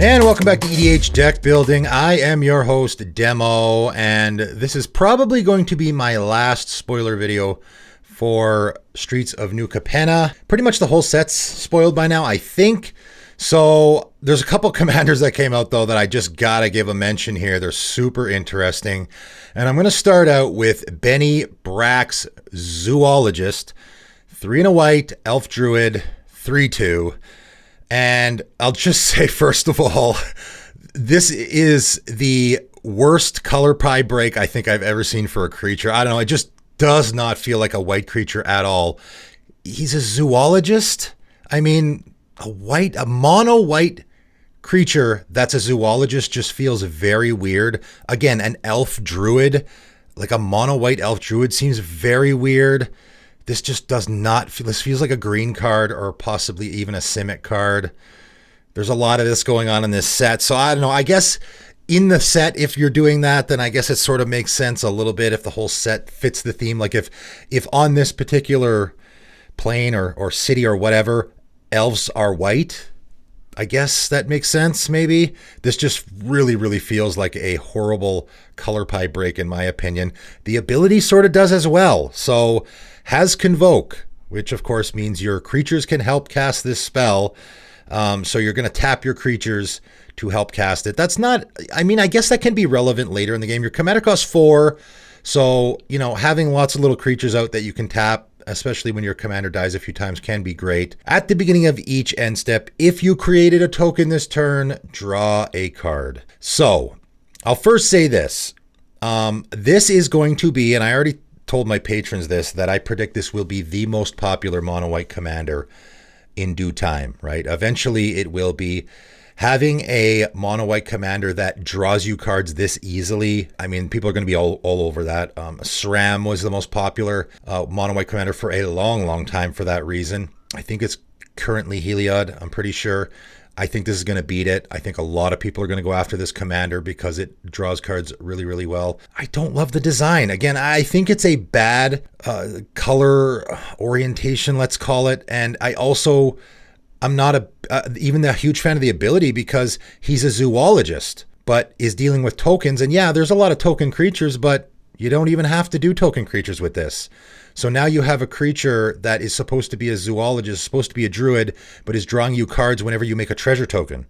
And welcome back to EDH Deck Building. I am your host, Demo, and this is probably going to be my last spoiler video for Streets of New Capenna. Pretty much the whole set's spoiled by now, I think. So there's a couple commanders that came out, though, that I just gotta give a mention here. They're super interesting. And I'm going to start out with Benny Brack's Zoologist, 3 and a white, Elf Druid, 3/2. And I'll just say, first of all, this is the worst color pie break I think I've ever seen for a creature. I don't know. It just does not feel like a white creature at all. He's a zoologist. I mean, a mono white creature that's a zoologist just feels very weird. Again, an elf druid, like a mono white elf druid, seems very weird. This just does not feel, this feels like a green card or possibly even a Simic card. There's a lot of this going on in this set. So I don't know, I guess in the set, if you're doing that, then I guess it sort of makes sense a little bit if the whole set fits the theme. Like if on this particular plane or city or whatever, elves are white, I guess that makes sense maybe. This just really, really feels like a horrible color pie break in my opinion. The ability sort of does as well. So has Convoke, which of course means your creatures can help cast this spell. So you're going to tap your creatures to help cast it. That's not, I mean, I guess that can be relevant later in the game. Your commander costs 4. So, you know, having lots of little creatures out that you can tap, especially when your commander dies a few times, can be great. At the beginning of each end step, if you created a token this turn, draw a card. So I'll first say this. This is going to be, and I already told my patrons this, that I predict this will be the most popular mono white commander in due time, right? Eventually it will be. Having a mono white commander that draws you cards this easily, I mean, people are going to be all over that. SRAM was the most popular mono white commander for a long, long time for that reason. I think it's currently Heliod, I'm pretty sure. I think this is going to beat it. I think a lot of people are going to go after this commander because it draws cards really, really well. I don't love the design. Again, I think it's a bad color orientation, let's call it. And I'm not even a huge fan of the ability because he's a zoologist, but is dealing with tokens. And yeah, there's a lot of token creatures, but you don't even have to do token creatures with this. So now you have a creature that is supposed to be a zoologist, supposed to be a druid, but is drawing you cards whenever you make a treasure token,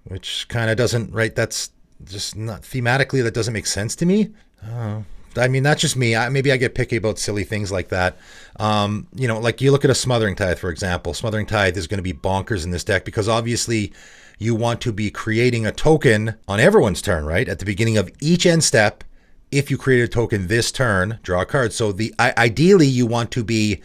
which kind of doesn't, right? That's just not thematically, that doesn't make sense to me. I mean, that's just me. Maybe I get picky about silly things like that. You know, like you look at a Smothering Tithe, for example. Smothering Tithe is going to be bonkers in this deck because obviously you want to be creating a token on everyone's turn, right? At the beginning of each end step, if you create a token this turn, draw a card. So ideally you want to be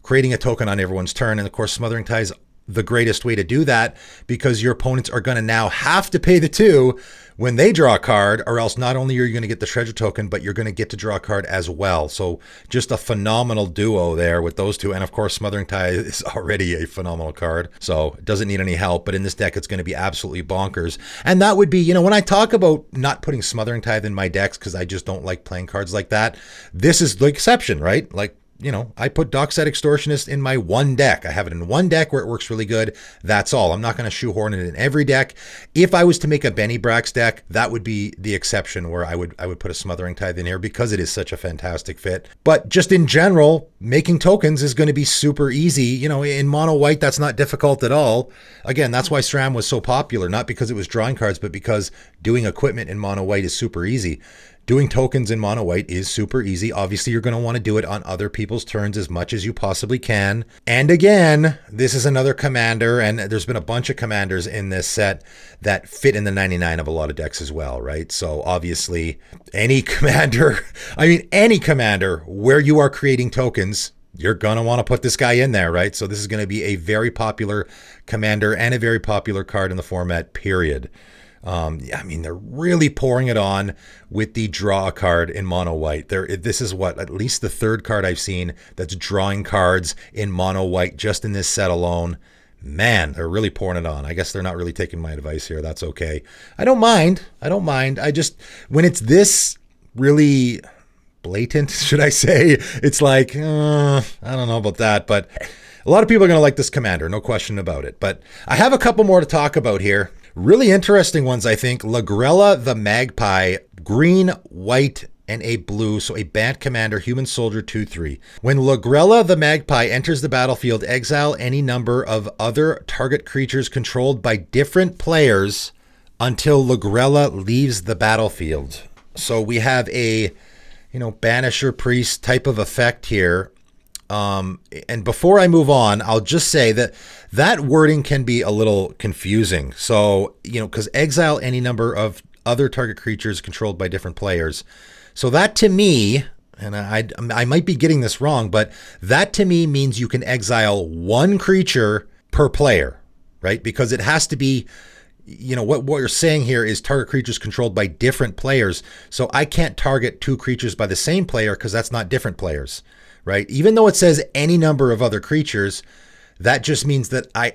creating a token on everyone's turn. And of course, Smothering Tithe is the greatest way to do that because your opponents are going to now have to pay the 2 when they draw a card, or else not only are you going to get the treasure token, but you're going to get to draw a card as well. So just a phenomenal duo there with those two. And of course, Smothering Tithe is already a phenomenal card, so it doesn't need any help. But in this deck, it's going to be absolutely bonkers. And that would be, you know, when I talk about not putting Smothering Tithe in my decks because I just don't like playing cards like that, this is the exception, right? Like, you know, I put Dockside Extortionist in my one deck. I have it in one deck where it works really good. That's all. I'm not going to shoehorn it in every deck. If I was to make a Benny Brack's deck, that would be the exception where I would put a Smothering Tithe in here because it is such a fantastic fit. But just in general, making tokens is going to be super easy. You know, in mono white, that's not difficult at all. Again, that's why SRAM was so popular, not because it was drawing cards, but because doing equipment in mono white is super easy. Doing tokens in mono white is super easy. Obviously, you're going to want to do it on other people's turns as much as you possibly can. And again, this is another commander, and there's been a bunch of commanders in this set that fit in the 99 of a lot of decks as well, right? So obviously, any commander where you are creating tokens, you're going to want to put this guy in there, right? So this is going to be a very popular commander and a very popular card in the format, period. I mean, they're really pouring it on with the draw a card in mono white. This is what, at least the third card I've seen that's drawing cards in mono white just in this set alone. Man, they're really pouring it on. I guess they're not really taking my advice here. That's okay. I don't mind. I just, when it's this really blatant, should I say, it's like, I don't know about that, but a lot of people are going to like this commander, no question about it. But I have a couple more to talk about here. Really interesting ones, I think. Lagrella the Magpie, green, white, and a blue, so a Bant Commander, Human Soldier 2/3. When Lagrella the Magpie enters the battlefield, exile any number of other target creatures controlled by different players until Lagrella leaves the battlefield. So we have a, Banisher Priest type of effect here. And before I move on, I'll just say that that wording can be a little confusing. So, because exile any number of other target creatures controlled by different players. So that to me, and I might be getting this wrong, but that to me means you can exile one creature per player, right? Because it has to be, what you're saying here is target creatures controlled by different players. So I can't target two creatures by the same player because that's not different players, right? Even though it says any number of other creatures, that just means that I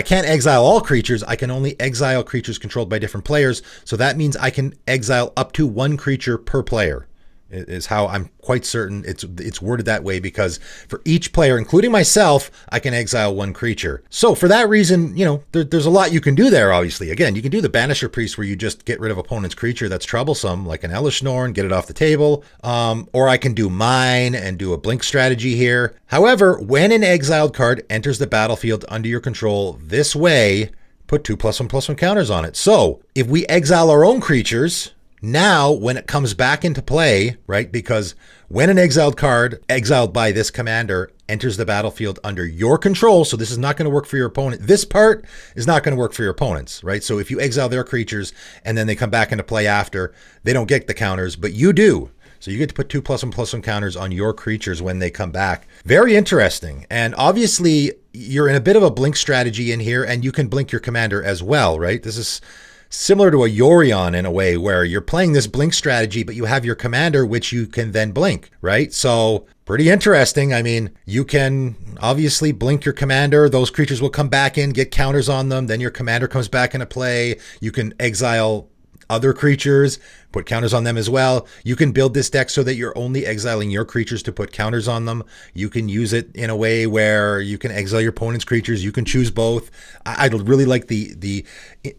can't exile all creatures. I can only exile creatures controlled by different players. So that means I can exile up to one creature per player, is how I'm quite certain it's worded that way, because for each player, including myself, I can exile one creature. So for that reason, there's a lot you can do there, obviously. Again, you can do the Banisher Priest where you just get rid of opponent's creature that's troublesome, like an Elishnorn, get it off the table. Or I can do mine and do a blink strategy here. However, when an exiled card enters the battlefield under your control this way, put 2+1/+1 counters on it. So if we exile our own creatures, now, when it comes back into play, right, because when an exiled card, exiled by this commander, enters the battlefield under your control, so this is not going to work for your opponent. This part is not going to work for your opponents, right? So if you exile their creatures and then they come back into play after, they don't get the counters, but you do. So you get to put 2+1/+1 counters on your creatures when they come back. Very interesting. And obviously, you're in a bit of a blink strategy in here, and you can blink your commander as well, right? This is similar to a Yorion in a way, where you're playing this blink strategy, but you have your commander, which you can then blink, right? So pretty interesting. I mean, you can obviously blink your commander. Those creatures will come back in, get counters on them. Then your commander comes back into play. You can exile other creatures, put counters on them as well. You can build this deck so that you're only exiling your creatures to put counters on them. You can use it in a way where you can exile your opponent's creatures. You can choose both. I really like the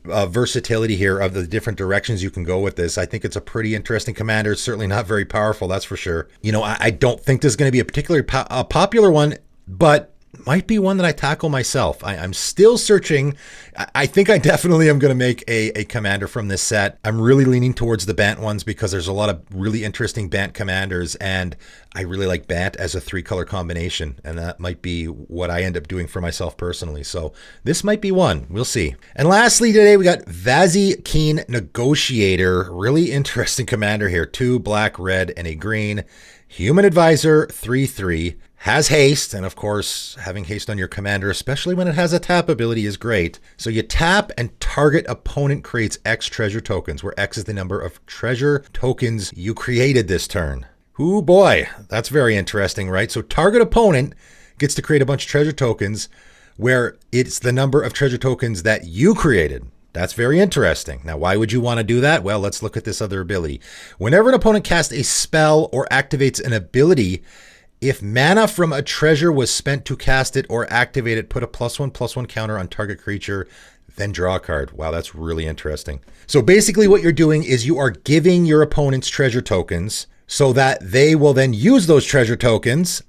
versatility here of the different directions you can go with this. I think it's a pretty interesting commander. It's certainly not very powerful, that's for sure. I don't think this is going to be a particularly popular one, but might be one that I tackle myself. I'm still searching. I think I definitely am going to make a commander from this set. I'm really leaning towards the Bant ones because there's a lot of really interesting Bant commanders, and I really like Bant as a 3-color combination, and that might be what I end up doing for myself personally. So this might be one. We'll see. And lastly today, we got Vazzy Keen Negotiator. Really interesting commander here. 2 black, red, and a green. Human Advisor, 3/3. Has haste, and of course, having haste on your commander, especially when it has a tap ability, is great. So you tap and target opponent creates X treasure tokens, where X is the number of treasure tokens you created this turn. Ooh boy, that's very interesting, right? So target opponent gets to create a bunch of treasure tokens where it's the number of treasure tokens that you created. That's very interesting. Now, why would you want to do that? Well, let's look at this other ability. Whenever an opponent casts a spell or activates an ability, if mana from a treasure was spent to cast it or activate it, put a +1/+1 counter on target creature, then draw a card. Wow, that's really interesting. So basically what you're doing is you are giving your opponents treasure tokens so that they will then use those treasure tokens.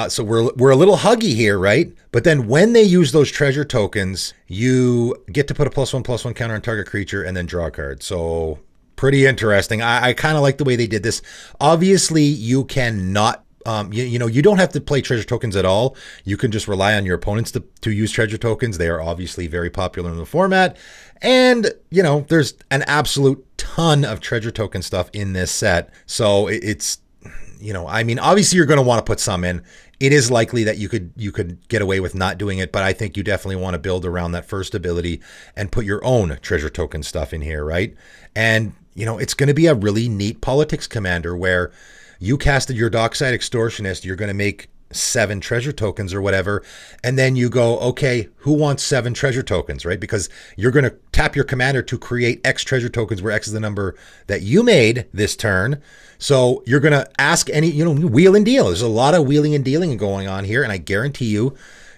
So we're a little huggy here, right? But then when they use those treasure tokens, you get to put a +1/+1 counter on target creature and then draw a card. So pretty interesting. I kind of like the way they did this. Obviously, you cannot you don't have to play treasure tokens at all. You can just rely on your opponents to use treasure tokens. They are obviously very popular in the format. And, there's an absolute ton of treasure token stuff in this set. So it's, obviously you're going to want to put some in. It is likely that you could get away with not doing it, but I think you definitely want to build around that first ability and put your own treasure token stuff in here, right? And, it's going to be a really neat politics commander where you casted your Dockside Extortionist, you're going to make 7 treasure tokens or whatever, and then you go, okay, who wants 7 treasure tokens, right? Because you're going to tap your commander to create X treasure tokens, where X is the number that you made this turn. So you're going to ask any, wheel and deal. There's a lot of wheeling and dealing going on here, and I guarantee you,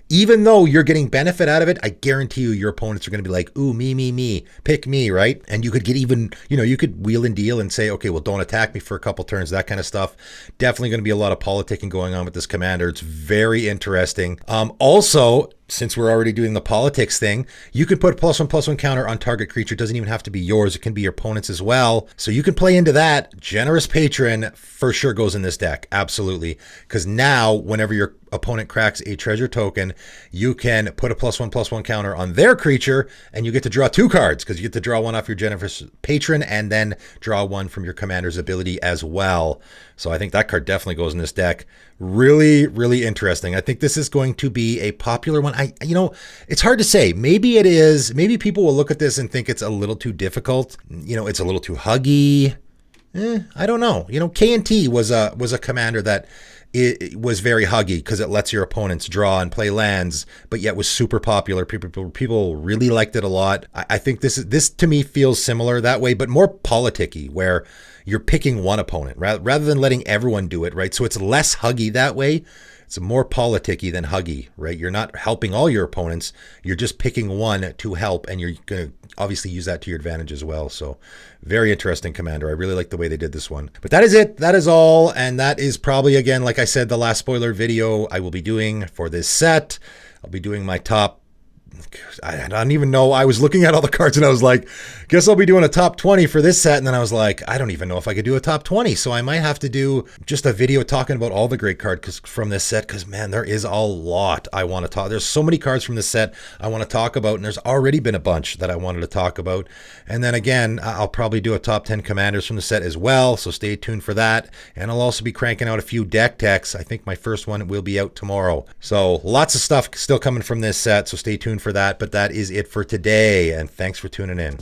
even though you're getting benefit out of it, I guarantee you your opponents are going to be like, ooh, me, pick me, right? And you could get even, you could wheel and deal and say, okay, well, don't attack me for a couple turns, that kind of stuff. Definitely going to be a lot of politicking going on with this commander. It's very interesting. Also, since we're already doing the politics thing, you can put +1/+1 counter on target creature. It doesn't even have to be yours. It can be your opponent's as well. So you can play into that. Generous Patron for sure goes in this deck. Absolutely. Because now, whenever your opponent cracks a treasure token, you can put a +1/+1 counter on their creature, and you get to draw 2 cards, because you get to draw one off your Generous Patron and then draw one from your commander's ability as well. So I think that card definitely goes in this deck. Really, really interesting. I think this is going to be a popular one. It's hard to say. Maybe it is. Maybe people will look at this and think it's a little too difficult. It's a little too huggy. I don't know. K&T was a commander that it was very huggy because it lets your opponents draw and play lands, but yet was super popular. People really liked it a lot. I think this to me feels similar that way, but more politicky, where you're picking one opponent rather than letting everyone do it, right? So it's less huggy that way. It's more politicky than huggy, right? You're not helping all your opponents. You're just picking one to help, and you're going to obviously use that to your advantage as well. So very interesting commander. I really like the way they did this one. But that is it. That is all. And that is probably, again, like I said, the last spoiler video I will be doing for this set. I'll be doing my top, I don't even know. I was looking at all the cards and I was like, guess I'll be doing a top 20 for this set. And then I was like, I don't even know if I could do a top 20. So I might have to do just a video talking about all the great cards from this set, because man, there is a lot I want to talk. There's so many cards from this set I want to talk about, and there's already been a bunch that I wanted to talk about. And then again, I'll probably do a top 10 commanders from the set as well. So stay tuned for that. And I'll also be cranking out a few deck techs. I think my first one will be out tomorrow. So lots of stuff still coming from this set. So stay tuned for that. But that is it for today. And thanks for tuning in.